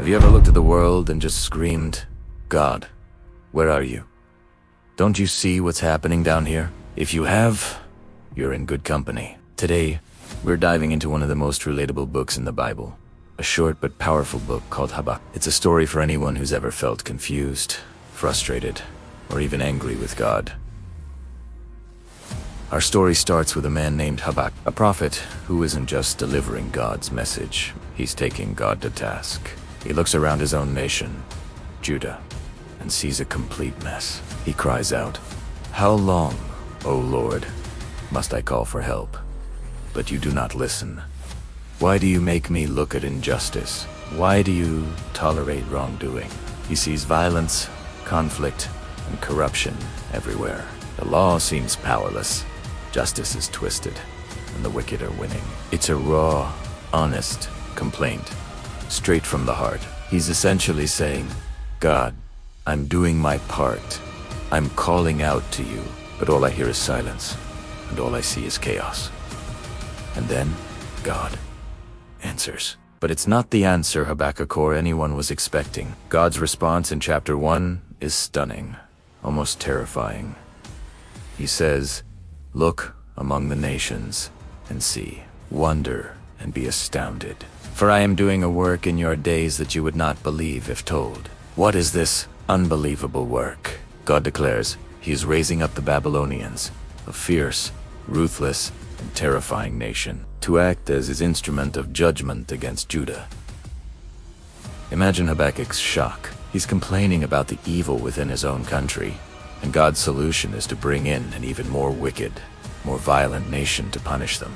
Have you ever looked at the world and just screamed, God, where are you? Don't you see what's happening down here? If you have, you're in good company. Today, we're diving into one of the most relatable books in the Bible. A short but powerful book called Habakkuk. It's a story for anyone who's ever felt confused, frustrated, or even angry with God. Our story starts with a man named Habakkuk, a prophet who isn't just delivering God's message, he's taking God to task. He looks around his own nation, Judah, and sees a complete mess. He cries out, "How long, O Lord, must I call for help? But you do not listen. Why do you make me look at injustice? Why do you tolerate wrongdoing?" He sees violence, conflict, and corruption everywhere. The law seems powerless. Justice is twisted, and the wicked are winning. It's a raw, honest complaint, straight from the heart. He's essentially saying, God, I'm doing my part. I'm calling out to you, but all I hear is silence, and all I see is chaos. And then, God answers. But it's not the answer Habakkuk or anyone was expecting. God's response in chapter 1 is stunning, almost terrifying. He says, "Look among the nations and see, wonder and be astounded. For I am doing a work in your days that you would not believe if told." What is this unbelievable work? God declares he is raising up the Babylonians, a fierce, ruthless, and terrifying nation, to act as his instrument of judgment against Judah. Imagine Habakkuk's shock. He's complaining about the evil within his own country, and God's solution is to bring in an even more wicked, more violent nation to punish them.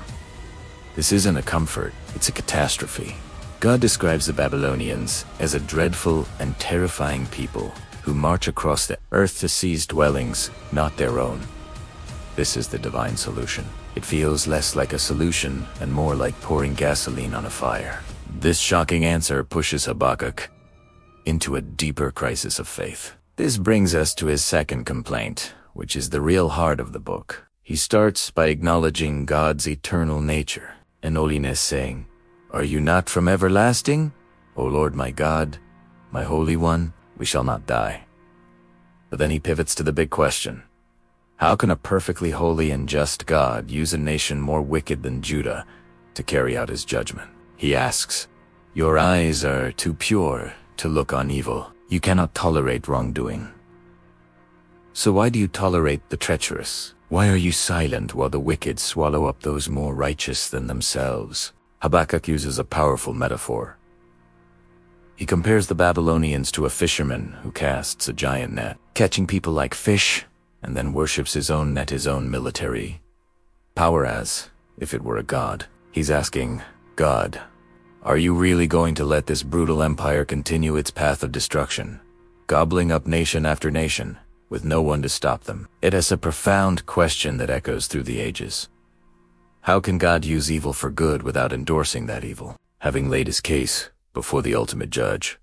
This isn't a comfort, it's a catastrophe. God describes the Babylonians as a dreadful and terrifying people who march across the earth to seize dwellings not their own. This is the divine solution. It feels less like a solution and more like pouring gasoline on a fire. This shocking answer pushes Habakkuk into a deeper crisis of faith. This brings us to his second complaint, which is the real heart of the book. He starts by acknowledging God's eternal nature and holiness, saying, "Are you not from everlasting? O Lord my God, my Holy One, we shall not die." But then he pivots to the big question. How can a perfectly holy and just God use a nation more wicked than Judah to carry out his judgment? He asks, "Your eyes are too pure to look on evil. You cannot tolerate wrongdoing. So why do you tolerate the treacherous? Why are you silent while the wicked swallow up those more righteous than themselves?" Habakkuk uses a powerful metaphor. He compares the Babylonians to a fisherman who casts a giant net, catching people like fish, and then worships his own net, his own military power as if it were a god. He's asking, God, are you really going to let this brutal empire continue its path of destruction, gobbling up nation after nation, with no one to stop them? It is a profound question that echoes through the ages. How can God use evil for good without endorsing that evil, having laid his case before the ultimate judge?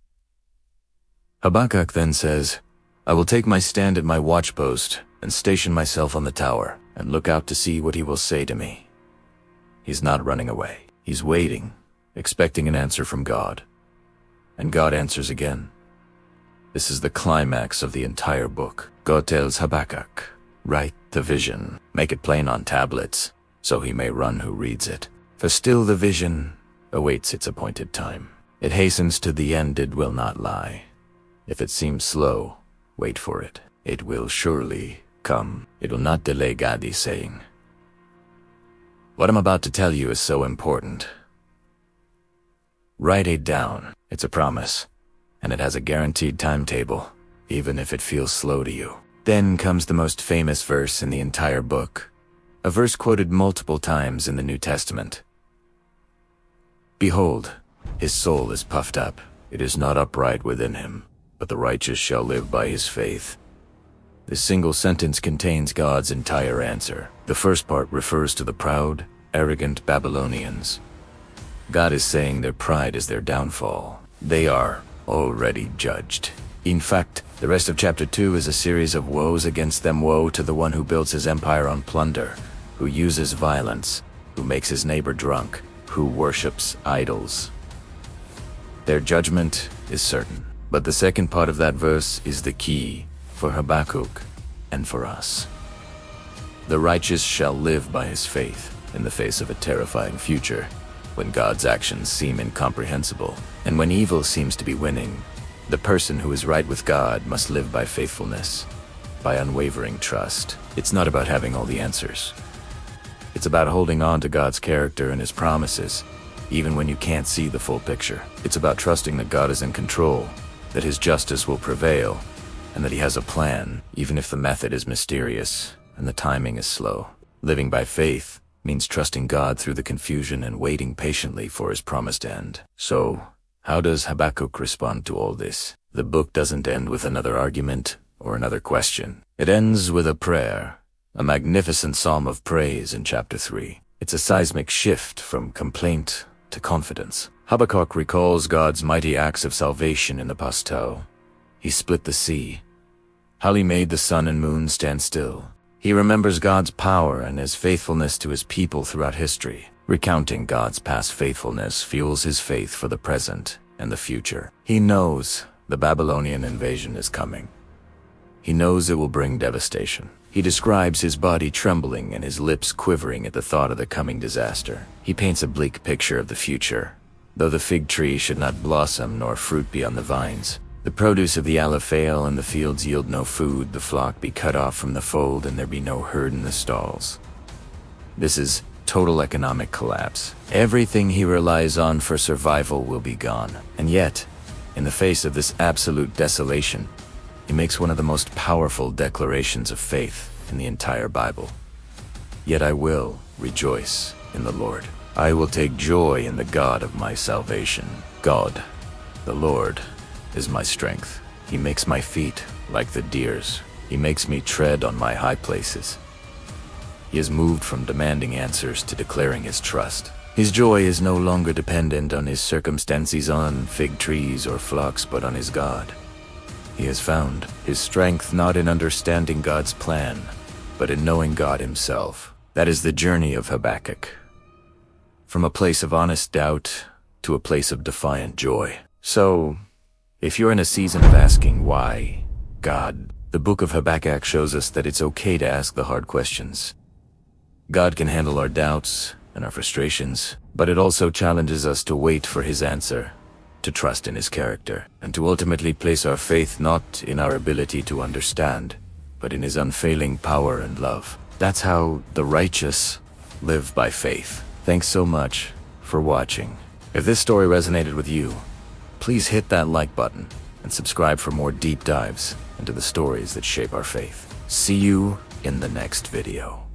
Habakkuk then says, "I will take my stand at my watchpost and station myself on the tower and look out to see what he will say to me." He's not running away. He's waiting, expecting an answer from God. And God answers again. This is the climax of the entire book. God tells Habakkuk, "Write the vision, make it plain on tablets, so he may run who reads it. For still the vision awaits its appointed time. It hastens to the end, it will not lie. If it seems slow, wait for it. It will surely come. It will not delay." God is saying. What I'm about to tell you is so important. Write it down. It's a promise, and it has a guaranteed timetable, even if it feels slow to you. Then comes the most famous verse in the entire book, a verse quoted multiple times in the New Testament. "Behold, his soul is puffed up. It is not upright within him, but the righteous shall live by his faith." This single sentence contains God's entire answer. The first part refers to the proud, arrogant Babylonians. God is saying their pride is their downfall. They are already judged. In fact, the rest of chapter 2 is a series of woes against them. Woe to the one who builds his empire on plunder, who uses violence, who makes his neighbor drunk, who worships idols. Their judgment is certain. But the second part of that verse is the key for Habakkuk and for us. The righteous shall live by his faith in the face of a terrifying future, when God's actions seem incomprehensible, and when evil seems to be winning. The person who is right with God must live by faithfulness, by unwavering trust. It's not about having all the answers. It's about holding on to God's character and his promises, even when you can't see the full picture. It's about trusting that God is in control, that his justice will prevail, and that he has a plan, even if the method is mysterious and the timing is slow. Living by faith means trusting God through the confusion and waiting patiently for his promised end. So, how does Habakkuk respond to all this? The book doesn't end with another argument or another question. It ends with a prayer, a magnificent psalm of praise in chapter 3. It's a seismic shift from complaint to confidence. Habakkuk recalls God's mighty acts of salvation in the past. He split the sea. How he made the sun and moon stand still. He remembers God's power and his faithfulness to his people throughout history. Recounting God's past faithfulness fuels his faith for the present and the future. He knows the Babylonian invasion is coming. He knows it will bring devastation. He describes his body trembling and his lips quivering at the thought of the coming disaster. He paints a bleak picture of the future. Though the fig tree should not blossom nor fruit be on the vines, the produce of the olive fail and the fields yield no food, the flock be cut off from the fold and there be no herd in the stalls. This is total economic collapse. Everything he relies on for survival will be gone. And yet, in the face of this absolute desolation, he makes one of the most powerful declarations of faith in the entire Bible. Yet I will rejoice in the Lord. I will take joy in the God of my salvation. God, the Lord, is my strength. He makes my feet like the deer's. He makes me tread on my high places. He has moved from demanding answers to declaring his trust. His joy is no longer dependent on his circumstances, on fig trees or flocks, but on his God. He has found his strength not in understanding God's plan, but in knowing God himself. That is the journey of Habakkuk. From a place of honest doubt to a place of defiant joy. So, if you're in a season of asking why, God, the book of Habakkuk shows us that it's okay to ask the hard questions. God can handle our doubts and our frustrations, but it also challenges us to wait for his answer, to trust in his character, and to ultimately place our faith not in our ability to understand, but in his unfailing power and love. That's how the righteous live by faith. Thanks so much for watching. If this story resonated with you, please hit that like button and subscribe for more deep dives into the stories that shape our faith. See you in the next video.